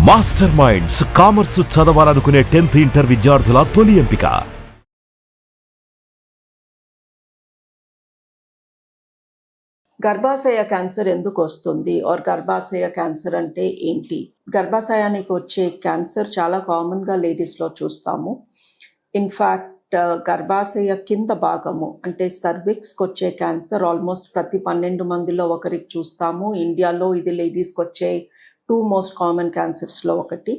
Master minds commerce చదవాలనుకునే 10th inter విద్యార్థుల తొలి ఎంపిక. గర్భాశయ క్యాన్సర్ ఎందుకు వస్తుంది ఆర్ గర్భాశయ క్యాన్సర్ అంటే ఏంటి? గర్భాశయానికి వచ్చే క్యాన్సర్ చాలా కామన్గా లేడీస్లో చూస్తాము. ఇన్ఫ్యాక్ట్ గర్భాశయ కింద భాగము అంటే సర్విక్స్కి వచ్చే క్యాన్సర్ ఆల్మోస్ట్ ప్రతి 12 మందిలో ఒకరికి చూస్తాము. ఇండియాలో ఇది లేడీస్కి వచ్చే 2 మోస్ట్ కామన్ క్యాన్సర్స్లో ఒకటి.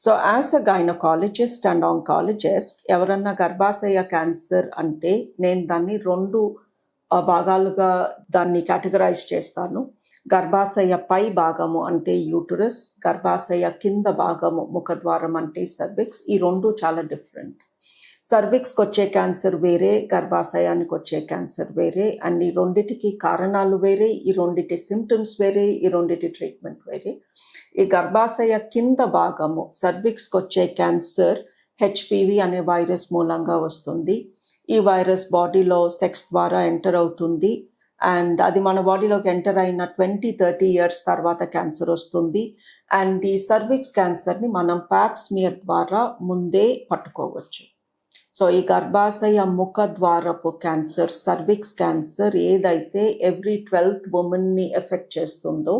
So as a gynaecologist and oncologist ఎవరన్నా గర్భాశయ క్యాన్సర్ అంటే నేను దాన్ని 2 భాగాలుగా దాన్ని కేటగరైజ్ చేస్తాను. గర్భాశయ పై భాగము అంటే యూటరస్, గర్భాశయ కింద భాగము ముఖద్వారం అంటే సర్విక్స్. ఈ 2 చాలా డిఫరెంట్. సర్విక్స్కి వచ్చే క్యాన్సర్ వేరే, గర్భాశయానికి వచ్చే క్యాన్సర్ వేరే. అండ్ ఈ రెండిటికి కారణాలు వేరే, ఈ రెండిటి సిమ్టమ్స్ వేరే, ఈ రెండిటి ట్రీట్మెంట్ వేరే. ఈ గర్భాశయ కింద భాగము సర్విక్స్కి వచ్చే క్యాన్సర్ హెచ్పివి అనే వైరస్ మూలంగా వస్తుంది. ఈ వైరస్ బాడీలో సెక్స్ ద్వారా ఎంటర్ అవుతుంది అండ్ అది మన బాడీలోకి ఎంటర్ అయిన 20-30 ఇయర్స్ తర్వాత క్యాన్సర్ వస్తుంది. అండ్ ఈ సర్విక్స్ క్యాన్సర్ని మనం ప్యాప్ స్మియర్ ద్వారా ముందే పట్టుకోవచ్చు. సో ఈ గర్భాశయ ముఖ ద్వారపు క్యాన్సర్, సర్విక్స్ క్యాన్సర్ ఏదైతే ఎవ్రీ 12th ఉమెన్ని ఎఫెక్ట్ చేస్తుందో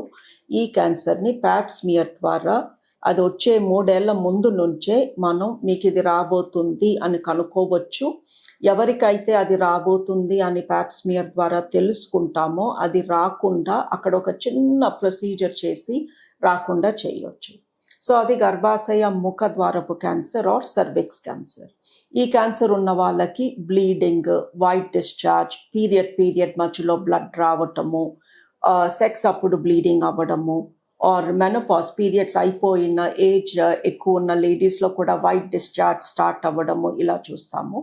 ఈ క్యాన్సర్ని ప్యాప్ స్మియర్ ద్వారా అది వచ్చే 3 ఏళ్ల ముందు నుంచే మనం మీకు ఇది రాబోతుంది అని కనుక్కోవచ్చు. ఎవరికైతే అది రాబోతుంది అని ప్యాప్ స్మియర్ ద్వారా తెలుసుకుంటామో అది రాకుండా అక్కడ ఒక చిన్న ప్రొసీజర్ చేసి రాకుండా చేయొచ్చు. సో అది గర్భాశయ ముఖ ద్వారపు క్యాన్సర్ ఆర్ సర్విక్స్ క్యాన్సర్. ఈ క్యాన్సర్ ఉన్న వాళ్ళకి బ్లీడింగ్, వైట్ డిశ్చార్జ్, పీరియడ్ మధ్యలో బ్లడ్ రావటము, సెక్స్ అప్పుడు బ్లీడింగ్ అవ్వడము, ఆర్ మెనోపాజ్ పీరియడ్స్ అయిపోయిన ఏజ్ ఎక్కువ ఉన్న లేడీస్లో కూడా వైట్ డిశ్చార్జ్ స్టార్ట్ అవ్వడము ఇలా చూస్తాము.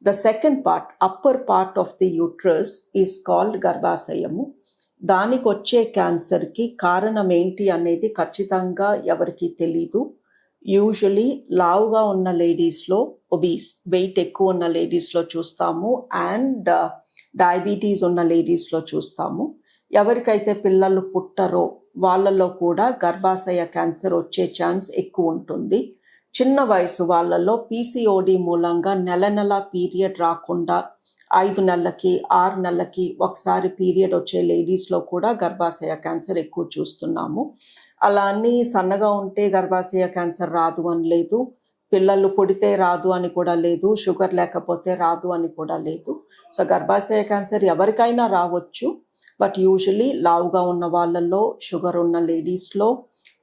The second part, upper part of the uterus is called గర్భాశయము. దానికి వచ్చే క్యాన్సర్కి కారణం ఏంటి అనేది ఖచ్చితంగా ఎవరికి తెలీదు. యూజువలీ లావుగా ఉన్న లేడీస్లో, ఒబీస్ వెయిట్ ఎక్కువ ఉన్న లేడీస్లో చూస్తాము అండ్ డయాబెటీస్ ఉన్న లేడీస్లో చూస్తాము. ఎవరికైతే పిల్లలు పుట్టరో వాళ్ళలో కూడా గర్భాశయ క్యాన్సర్ వచ్చే ఛాన్స్ ఎక్కువ ఉంటుంది. చిన్న వయసు వాళ్ళలో పీసీఓడి మూలంగా నెల పీరియడ్ రాకుండా 5 నెలలకి 6 నెలలకి ఒకసారి పీరియడ్ వచ్చే లేడీస్లో కూడా గర్భాశయ క్యాన్సర్ ఎక్కువ చూస్తున్నాము. అలా అని సన్నగా ఉంటే గర్భాశయ క్యాన్సర్ రాదు అని లేదు, పిల్లలు పుడితే రాదు అని కూడా లేదు, షుగర్ లేకపోతే రాదు అని కూడా లేదు. సో గర్భాశయ క్యాన్సర్ ఎవరికైనా రావచ్చు. బట్ యూజువలీ లావుగా ఉన్న వాళ్ళల్లో, షుగర్ ఉన్న లేడీస్లో,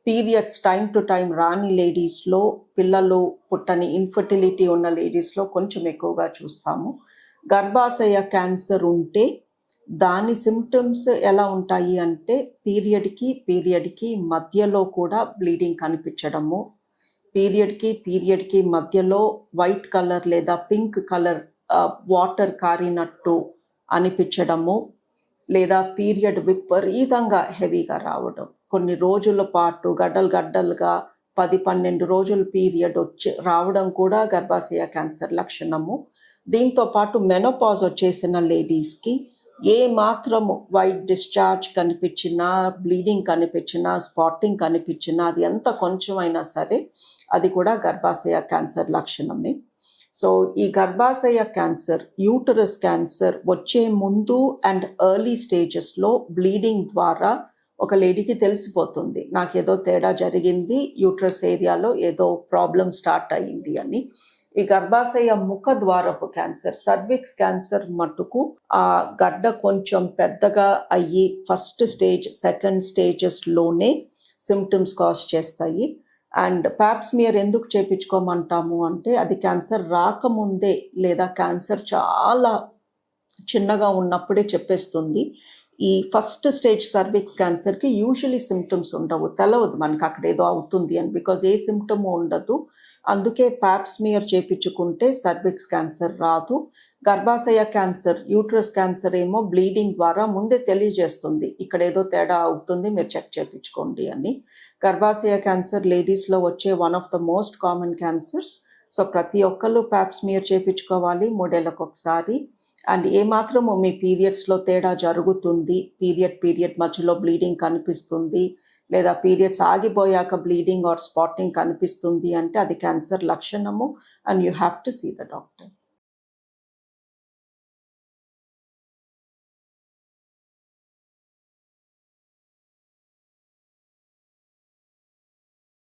పీరియడ్స్ టైం టు టైం రాని లేడీస్లో, పిల్లలు పుట్టని ఇన్ఫర్టిలిటీ ఉన్న లేడీస్లో కొంచెం ఎక్కువగా చూస్తాము. గర్భాశయ క్యాన్సర్ ఉంటే దాని సిమ్టమ్స్ ఎలా ఉంటాయి అంటే పీరియడ్కి మధ్యలో కూడా బ్లీడింగ్ కనిపించడము, పీరియడ్కి మధ్యలో వైట్ కలర్ లేదా పింక్ కలర్ వాటర్ కారినట్టు అనిపించడము, లేదా పీరియడ్ విపరీతంగా హెవీగా రావడం, కొన్ని రోజుల పాటు గడ్డలుగా 10-12 రోజులు పీరియడ్ రావడం కూడా గర్భాశయ క్యాన్సర్ లక్షణము. దీంతో పాటు మెనోపాజ్ వచ్చేసిన లేడీస్కి ఏ మాత్రము వైట్ డిశ్చార్జ్ కనిపించినా, బ్లీడింగ్ కనిపించినా, స్పాటింగ్ కనిపించినా, అది ఎంత కొంచెమైనా సరే అది కూడా గర్భాశయ క్యాన్సర్ లక్షణమే. సో ఈ గర్భాశయ క్యాన్సర్, యూటరస్ క్యాన్సర్ వచ్చే ముందు అండ్ ఎర్లీ స్టేజెస్లో బ్లీడింగ్ ద్వారా ఒక లేడీకి తెలిసిపోతుంది, నాకు ఏదో తేడా జరిగింది, యూట్రస్ ఏరియాలో ఏదో ప్రాబ్లం స్టార్ట్ అయ్యింది అని. ఈ గర్భాశయ ముఖ ద్వారపు క్యాన్సర్, సర్విక్స్ క్యాన్సర్ మట్టుకు ఆ గడ్డ కొంచెం పెద్దగా అయ్యి ఫస్ట్ స్టేజ్, సెకండ్ స్టేజెస్లోనే సిమ్టమ్స్ కాజ్ చేస్తాయి. అండ్ ప్యాప్ స్మియర్ ఎందుకు చేయించుకోమంటాము అంటే అది క్యాన్సర్ రాకముందే లేదా క్యాన్సర్ చాలా చిన్నగా ఉన్నప్పుడే చెప్పేస్తుంది. ఈ ఫస్ట్ స్టేజ్ సర్విక్స్ క్యాన్సర్కి యూజువలీ సిమ్టమ్స్ ఉండవు, తెలవదు మనకి అక్కడ ఏదో అవుతుంది అని, బికాజ్ ఏ సిమ్టమ్ ఉండదు. అందుకే ప్యాప్ స్మియర్ చేయించుకుంటే సర్విక్స్ క్యాన్సర్ రాదు. గర్భాశయ క్యాన్సర్, యూట్రస్ క్యాన్సర్ ఏమో బ్లీడింగ్ ద్వారా ముందే తెలియజేస్తుంది, ఇక్కడ ఏదో తేడా అవుతుంది, మీరు చెక్ చేయించుకోండి అని. గర్భాశయ క్యాన్సర్ లేడీస్లో వచ్చే one of the most common cancers. So ప్రతి ఒక్కళ్ళు ప్యాప్ స్మియర్ చేయించుకోవాలి 3 ఏళ్లకు ఒకసారి. అండ్ ఏమాత్రము మీ పీరియడ్స్లో తేడా జరుగుతుంది, పీరియడ్ మధ్యలో బ్లీడింగ్ కనిపిస్తుంది, లేదా పీరియడ్స్ ఆగిపోయాక బ్లీడింగ్ ఆర్ స్పాటింగ్ కనిపిస్తుంది అంటే అది క్యాన్సర్ లక్షణము and you have to see the doctor.